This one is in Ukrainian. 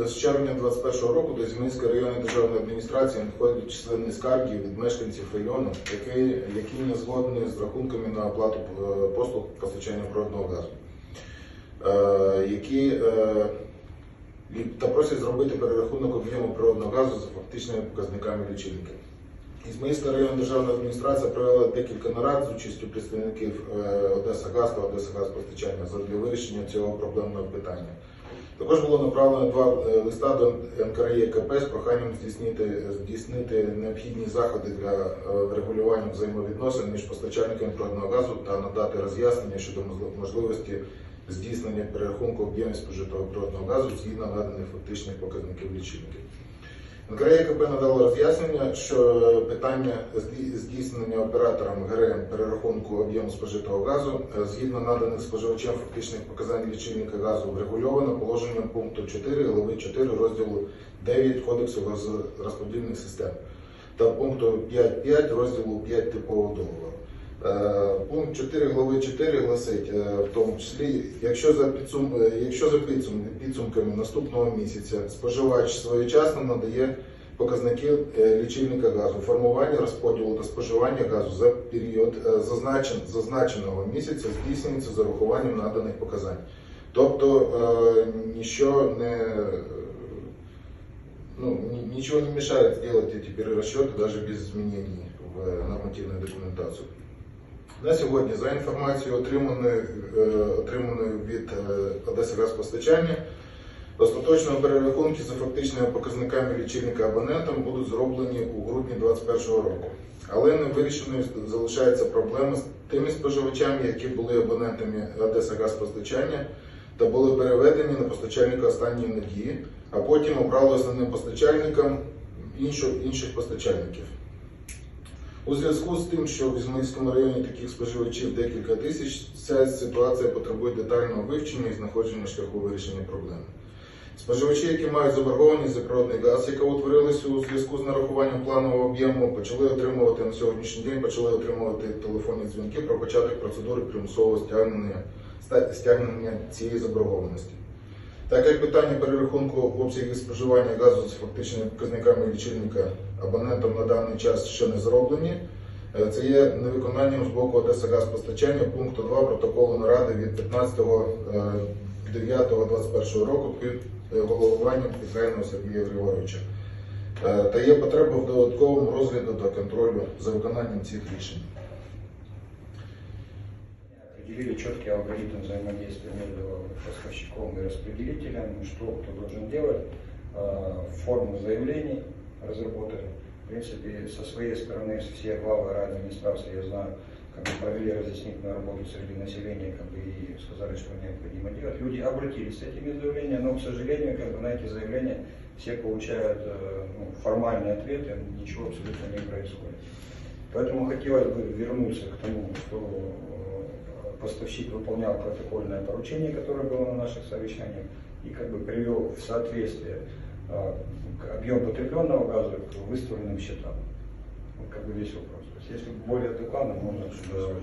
З червня 2021 року до Ізмаїльської районної державної адміністрації надходять численні скарги від мешканців району, які не згодні з рахунками на оплату послуг постачання природного газу, та просять зробити перерахунок об'єму природного газу за фактичними показниками лічильника. Ізмаїльська районна державна адміністрація провела декілька нарад з участю представників Одесагаз та Одесагазпостачання для вирішення цього проблемного питання. Також було направлено 2 листа до НКРЕКП з проханням здійснити необхідні заходи для регулювання взаємовідносин між постачальниками природного газу та надати роз'яснення щодо можливості здійснення перерахунку об'ємів спожитого природного газу згідно наданих фактичних показників лічильників. НКРЕКП надало роз'яснення, що питання здійснення оператором ГРМ перерахунку об'єму спожитого газу згідно наданих споживачем фактичних показань лічильника газу врегульовано положенням пункту 4 глави 4 розділу 9 Кодексу газорозподільних систем та пункту 5.5 розділу 5 типового договору. Пункт 4 глави 4 гласить, в тому числі, якщо за підсумками наступного місяця споживач своєчасно надає показники лічильника газу, формування, розподілу та споживання газу за період зазначеного місяця здійснюється з урахуванням наданих показань. Тобто ничего не мешает сделать эти перерасчеты даже без изменений в нормативную документацию. На сьогодні, за інформацією, отриманою від Одесагазпостачання, остаточно перерахунки за фактичними показниками лічильника абонентам будуть зроблені у грудні 2021 року. Але не вирішеною залишається проблема з тими споживачами, які були абонентами Одесагазпостачання та були переведені на постачальника останньої енергії, а потім обрали основним постачальником інших постачальників. У зв'язку з тим, що в Ізмаїльському районі таких споживачів декілька тисяч, ця ситуація потребує детального вивчення і знаходження шляху вирішення проблеми. Споживачі, які мають заборгованість за природний газ, яка утворилася у зв'язку з нарахуванням планового об'єму, на сьогоднішній день почали отримувати телефонні дзвінки про початок процедури примусового стягнення цієї заборгованості. Так як питання перерахунку обсягів споживання газу з фактичними показниками лічильника абонентам на даний час ще не зроблені, це є невиконанням з боку Одесагазпостачання пункту 2 протоколу наради від 15.09.2021 року під головуванням Підгайного Сергія Григоровича. Та є потреба в додатковому розгляду та контролю за виконанням цих рішень. Определили четкий алгоритм взаимодействия между поставщиком и распределителем, что кто должен делать, форму заявлений разработали. В принципе, со своей стороны все главы райадминистрации, я знаю, провели разъяснительную работу среди населения и сказали, что необходимо делать. Люди обратились с этими заявлениями, но, к сожалению, на эти заявления все получают формальные ответы, ничего абсолютно не происходит. Поэтому хотелось бы вернуться к тому, что поставщик выполнял протокольное поручение, которое было на наших совещаниях, и привел в соответствие объем потребленного газа к выставленным счетам. Вот весь вопрос. То есть, если более докладно, можно что-то